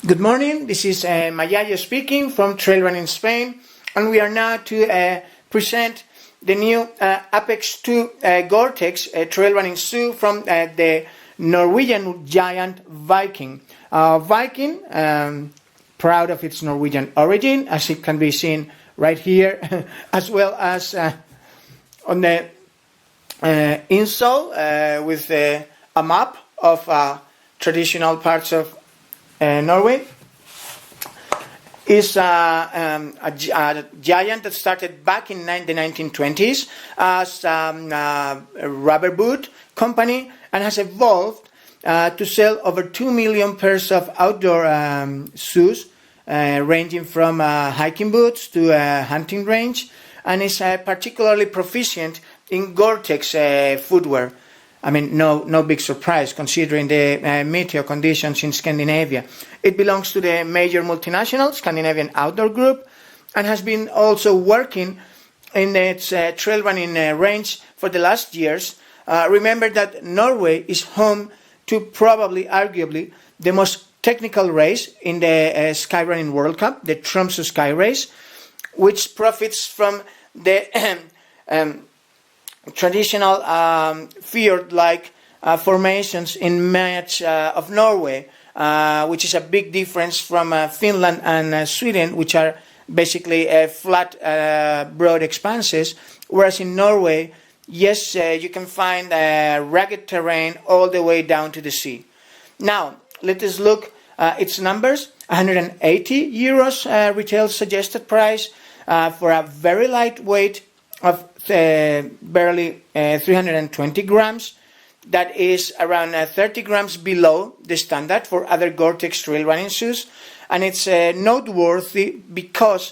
Good morning, this is Mayayo speaking from Trailrunningspain, and we are now to present the new Apex II Goretex trail running shoe from the Norwegian giant Viking. Viking, proud of its Norwegian origin, as it can be seen right here, as well as on the insole with a map of traditional parts of Norway. Is a giant that started back in the 1920s as a rubber boot company and has evolved to sell over 2 million pairs of outdoor shoes, ranging from hiking boots to a hunting range, and is particularly proficient in Gore-Tex footwear. I mean, no big surprise considering the meteo conditions in Scandinavia. It belongs to the major multinational Scandinavian Outdoor Group and has been also working in its trail running range for the last years. Remember that Norway is home to probably, arguably, the most technical race in the Skyrunning World Cup, the Tromsø Sky Race, which profits from the traditional fjord-like formations in much of Norway, which is a big difference from Finland and Sweden, which are basically flat, broad expanses, whereas in Norway, yes, you can find rugged terrain all the way down to the sea. Now, let us look its numbers. 180 euros retail suggested price for a very lightweight of barely 320 grams. That is around 30 grams below the standard for other Gore-Tex trail running shoes, and it's noteworthy because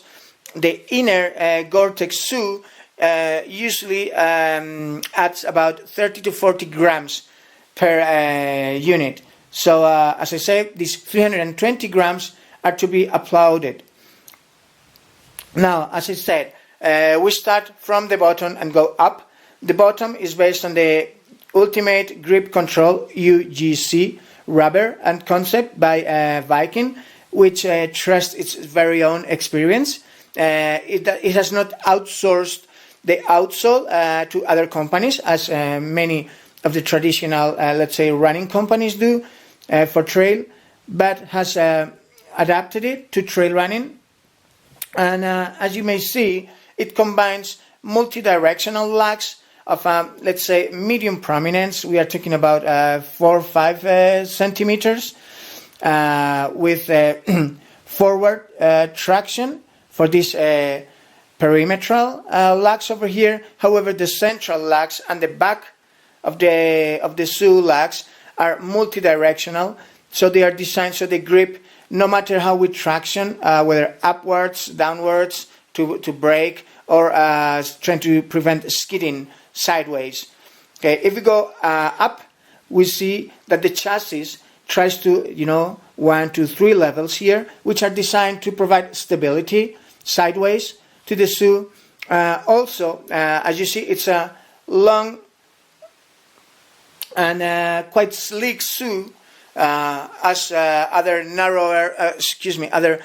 the inner Gore-Tex shoe usually adds about 30 to 40 grams per unit. So as I say, these 320 grams are to be applauded. Now, as I said, we start from the bottom and go up. The bottom is based on the Ultimate Grip Control UGC rubber and concept by Viking, which trusts its very own experience. It has not outsourced the outsole to other companies, as many of the traditional, let's say, running companies do for trail, but has adapted it to trail running. And as you may see, it combines multi-directional lugs of, let's say, medium prominence. We are talking about 4 or 5 centimeters with forward traction for these perimetral lugs over here. However, the central lugs and the back of the shoe lugs are multi-directional, so they are designed so they grip no matter how with traction, whether upwards, downwards, to brake, or trying to prevent skidding sideways. Okay, if we go up, we see that the chassis tries to, 1, 2, 3 levels here, which are designed to provide stability sideways to the shoe. Also, as you see, it's a long and quite sleek shoe, as other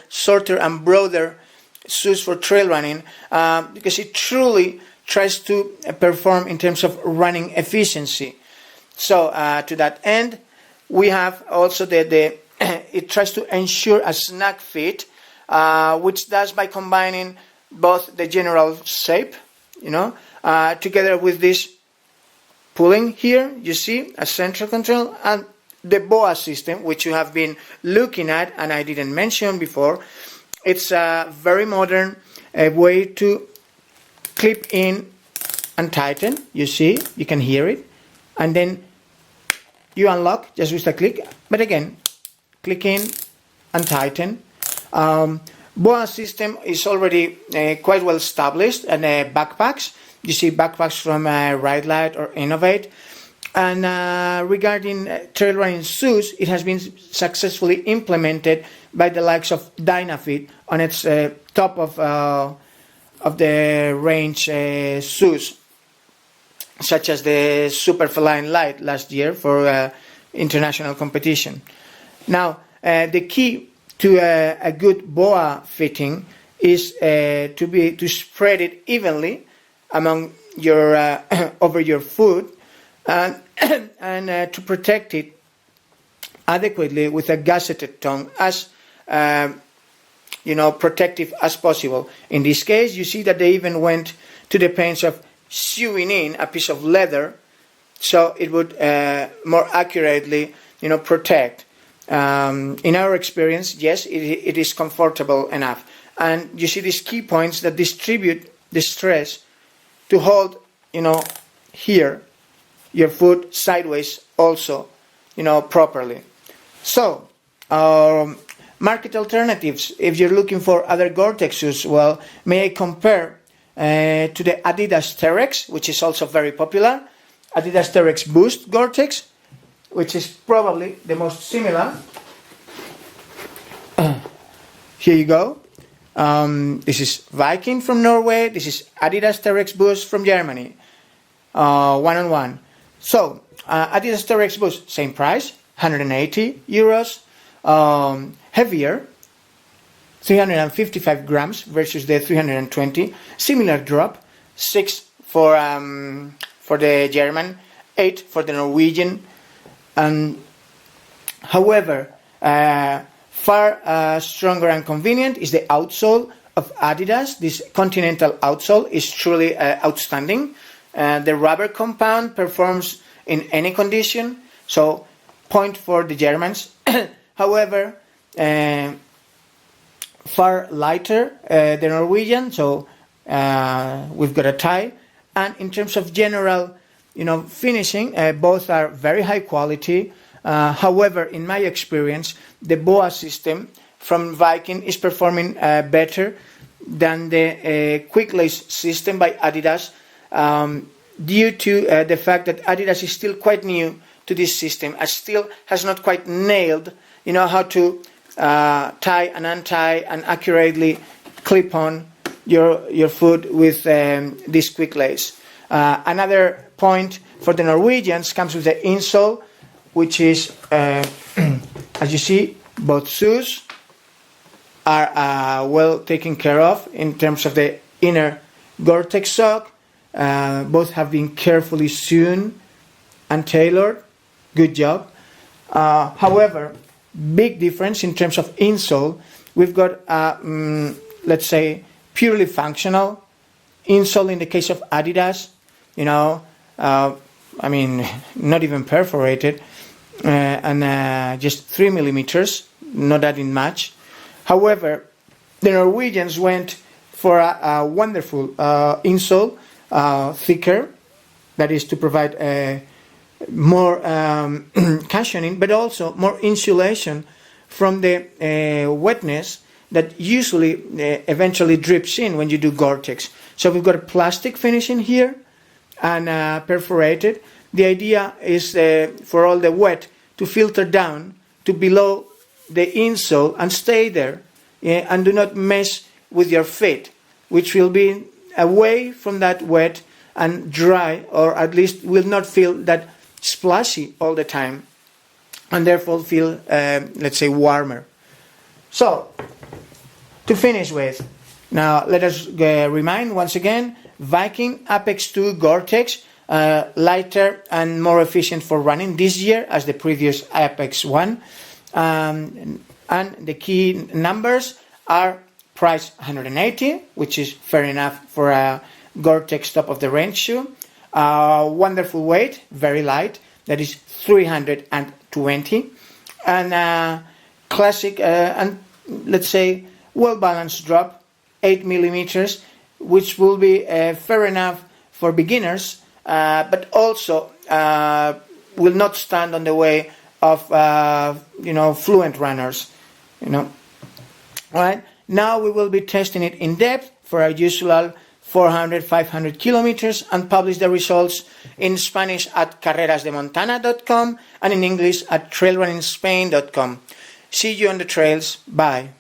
shorter and broader shoes for trail running, because it truly tries to perform in terms of running efficiency. So to that end, we have also it tries to ensure a snug fit, which does by combining both the general shape, together with this pulling here, you see, a central control, and the BOA system, which you have been looking at and I didn't mention before. It's a very modern way to clip in and tighten. You see, you can hear it, and then you unlock just with a click. But again, click in and tighten. BOA system is already quite well established, and backpacks. You see backpacks from Ride Light or Innovate. And regarding trail running shoes, it has been successfully implemented by the likes of Dynafit on its top of the range shoes, such as the Super Feline Light last year for international competition. Now, the key to a good BOA fitting is to spread it evenly among your over your foot, and to protect it adequately with a gusseted tongue, as protective as possible. In this case, you see that they even went to the pains of sewing in a piece of leather so it would more accurately protect. In our experience, yes, it is comfortable enough. And you see these key points that distribute the stress to hold, here, your foot sideways also, properly. So, market alternatives, if you're looking for other Gore-Tex shoes, well, may I compare to the Adidas T-Rex, which is also very popular, Adidas T-Rex Boost Gore-Tex, which is probably the most similar. Here you go. This is Viking from Norway. This is Adidas T-Rex Boost from Germany. One-on-one. So, Adidas T-Rex Boost, same price, €180. Heavier, 355 grams versus the 320. Similar drop, 6 for the German, 8 for the Norwegian. However, far stronger and convenient is the outsole of Adidas. This continental outsole is truly outstanding. The rubber compound performs in any condition, so point for the Germans. However, far lighter the Norwegian, so we've got a tie. And in terms of general, finishing, both are very high quality. However, in my experience, the BOA system from Viking is performing better than the quick lace system by Adidas, due to the fact that Adidas is still quite new to this system, and still has not quite nailed, how to tie and untie and accurately clip on your foot with this quick lace. Another point for the Norwegians comes with the insole, which is, as you see, both shoes are well taken care of in terms of the inner Gore-Tex sock. Both have been carefully sewn and tailored. Good job. However, big difference in terms of insole. We've got, let's say, purely functional insole in the case of Adidas. Not even perforated, and just 3 millimeters, not adding much. However, the Norwegians went for a wonderful insole, thicker, that is to provide more cushioning, but also more insulation from the wetness that usually eventually drips in when you do Gore-Tex. So we've got a plastic finishing here and perforated. The idea is for all the wet to filter down to below the insole and stay there, and do not mess with your feet, which will be away from that wet and dry, or at least will not feel that splashy all the time, and therefore feel, let's say, warmer. So, to finish with, now let us remind once again, Viking Apex II Goretex, lighter and more efficient for running this year as the previous Apex 1. And the key numbers are price 180, which is fair enough for a Gore-Tex top of the range shoe. Wonderful weight, very light, that is 320. And classic and let's say well balanced drop, 8 millimeters, which will be fair enough for beginners, but also will not stand on the way of fluent runners. All right. Now we will be testing it in depth for our usual 400-500 kilometers and publish the results in Spanish at carrerasdemontana.com and in English at trailrunningspain.com. See you on the trails. Bye.